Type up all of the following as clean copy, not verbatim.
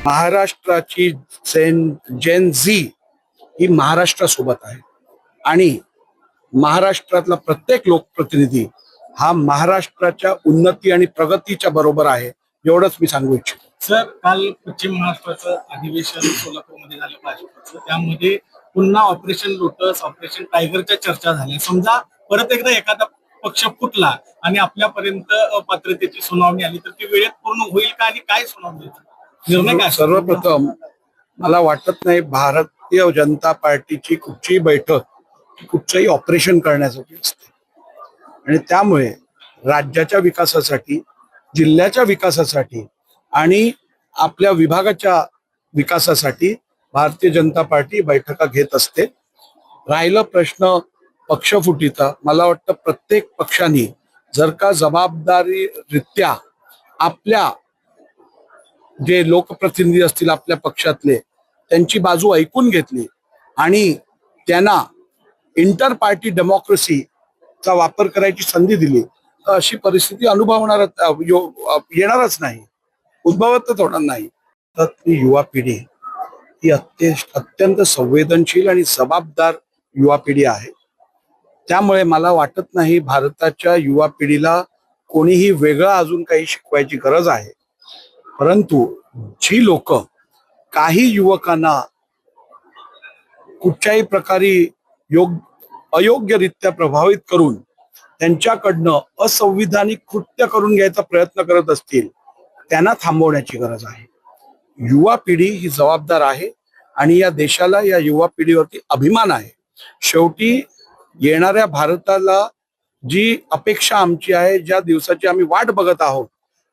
महाराष्ट्राची जेन झी ही महाराष्ट्रासोबत आहे आणि महाराष्ट्रातला प्रत्येक लोकप्रतिनिधी हा महाराष्ट्राच्या उन्नती आणि प्रगतीच्या बरोबर आहे, एवढंच मी सांगू इच्छितो. सर, काल पश्चिम महाराष्ट्राचं अधिवेशन सोलापूरमध्ये झालं भाजपचं. त्यामध्ये पुन्हा ऑपरेशन लोटस, ऑपरेशन टायगरच्या चर्चा झाल्या. समजा परत एकदा एखादा पक्ष फुटला आणि आपल्यापर्यंत पात्रतेची सुनावणी आली तर ती वेळेत पूर्ण होईल का आणि काय सुनावणीचा निर्णय काय? सर्वप्रथम मला वाटत नाही भारतीय जनता पार्टीची कुठचीही बैठक कुठचंही ऑपरेशन करण्यासाठी असते आणि त्यामुळे राज्याच्या विकासासाठी, जिल्ह्याच्या विकासासाठी आणि आपल्या विभागाच्या विकासासाठी भारतीय जनता पार्टी बैठका घेत असते. राहिलं प्रश्न पक्षफुटीचा, मला वाटतं प्रत्येक पक्षाने जर का जबाबदारीरित्या आपल्या जे लोकप्रतिनिधी असतील आपल्या पक्षातले त्यांची बाजू ऐकून घेतली आणि त्यांना इंटर पार्टी डेमोक्रेसीचा वापर करायची संधी दिली तर अशी परिस्थिती येणारच नाही, उद्भवतच होणार नाही. तर ती युवा पिढी ही अत्यंत संवेदनशील आणि जबाबदार युवा पिढी आहे. त्यामुळे मला वाटत नाही भारताच्या युवा पिढीला कोणीही वेगळं अजून काही शिकवायची गरज आहे. परंतु जी लोक काही युवकांना कुठच्याही प्रकारे अयोग्यरित्या प्रभावित करून त्यांच्याकडनं असंविधानिक कृत्य करून घ्यायचा प्रयत्न करत असतील त्यांना थांबवण्याची गरज आहे. युवा पिढी ही जबाबदार आहे आणि या देशाला या युवा पिढीवरती अभिमान आहे. शेवटी येणाऱ्या भारताला जी अपेक्षा आमची आहे, ज्या दिवसाची आम्ही वाट बघत आहोत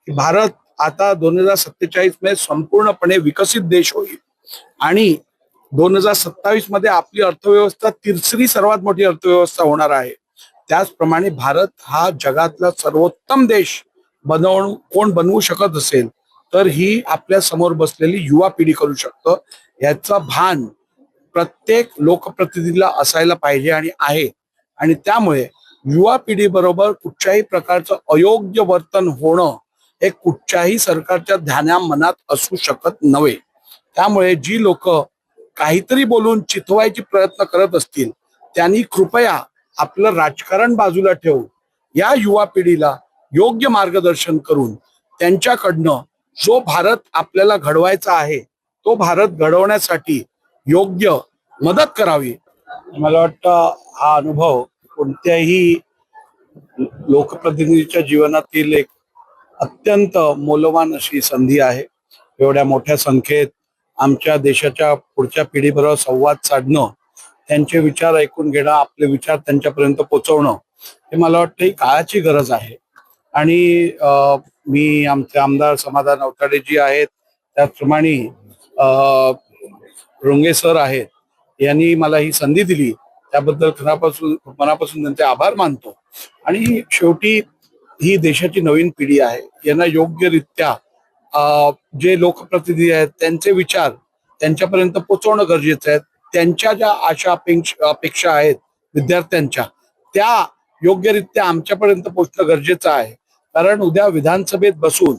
की भारत आता 2047 मध्ये संपूर्णपणे विकसित देश होईल आणि 2027 मध्ये आपली अर्थव्यवस्था तिसरी सर्वात मोठी अर्थव्यवस्था होणार आहे. त्याचप्रमाणे भारत हा जगातला सर्वोत्तम देश कोण बनवू शकत असेल तर ही आपल्या समोर बसलेली युवा पिढी करू शकतं. याचा भान प्रत्येक लोकप्रतिनिधीला असायला पाहिजे आणि आहे. आणि त्यामुळे युवा पिढी बरोबर कुठच्याही प्रकारचं अयोग्य वर्तन होणं हे कुठच्याही सरकारच्या ध्यानामनात असू शकत नव्हे. त्यामुळे जी लोक काहीतरी बोलून चिथवायचे प्रयत्न करत असतील त्यांनी कृपया आपलं राजकारण बाजूला ठेवून या युवा पिढीला योग्य मार्गदर्शन करून त्यांच्याकडनं जो भारत आपल्याला घडवायचा आहे तो भारत घडवण्यासाठी योग्य मदत करावी. मला वाटतं हा अनुभव कोणत्याही लोकप्रतिनिधीच्या जीवनातील एक अत्यंत मौल्यवान अशी संधी आहे. एवढ्या मोठ्या संख्येत आमच्या देशाच्या पुढच्या पिढीबरोबर संवाद साधणं, त्यांचे विचार ऐकून घेणं, आपले विचार त्यांच्यापर्यंत पोहोचवणं हे मला वाटतं ही काळाची गरज आहे. आणि मी आमचे आमदार समाधान अवताडे जी आहेत, त्याचप्रमाणे रुंगे सर आहेत, यांनी मला ही संधी दिली त्याबद्दल मनापासून त्यांचे आभार मानतो. आणि शेवटी ही देशाची नवीन पिढी आहे, यांना योग्यरित्या जे लोकप्रतिनिधी आहेत त्यांचे विचार त्यांच्यापर्यंत पोहोचवणं गरजेचं आहे. त्यांच्या ज्या आशा अपेक्षा आहेत विद्यार्थ्यांच्या, त्या योग्यरित्या आमच्यापर्यंत पोहोचणं गरजेचं आहे. कारण उद्या विधानसभेत बसून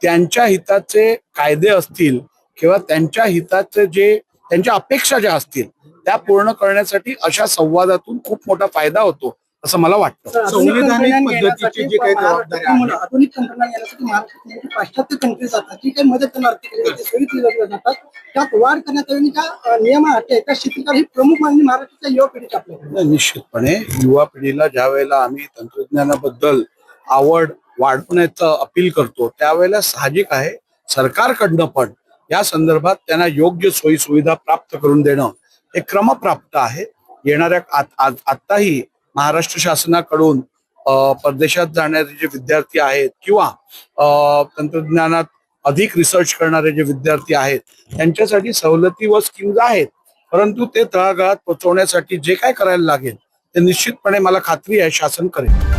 त्यांच्या हिताचे कायदे असतील किंवा त्यांच्या हिताचे त्यांच्या अपेक्षा ज्या असतील त्या पूर्ण करण्यासाठी अशा संवादातून खूप मोठा फायदा होतो असं मला वाटतं. संविधानिक पद्धतीची जी काही जबाबदारी आहे, आधुनिक तंत्रज्ञान येण्यासाठी महाराष्ट्रात पाश्चात्य कंट्री जातात, जी काही मदत करणार जातात, त्यात वाढ करण्यात येईल. त्या नियमात त्या शिथिलता ही प्रमुख मागणी महाराष्ट्राच्या युवा पिढीची आपल्याकडे. निश्चितपणे युवा पिढीला ज्या वेळेला आम्ही तंत्रज्ञानाबद्दल आवड वाढवण्याचं अपील करतो त्यावेळेला साहजिक आहे सरकारकडनं पण या संदर्भात त्यांना योग्य सोयी सुविधा प्राप्त करून देणं हे क्रमप्राप्त आहे. येणाऱ्या आताही महाराष्ट्र शासनाकडून परदेशात जाणारे जे विद्यार्थी आहेत किंवा तंत्रज्ञानात अधिक रिसर्च करणारे जे विद्यार्थी आहेत त्यांच्यासाठी सवलती व स्कीम्स आहेत. परंतु ते तळागाळात पोहोचवण्यासाठी जे काय करायला लागेल ते निश्चितपणे मला खात्री आहे शासन करेल.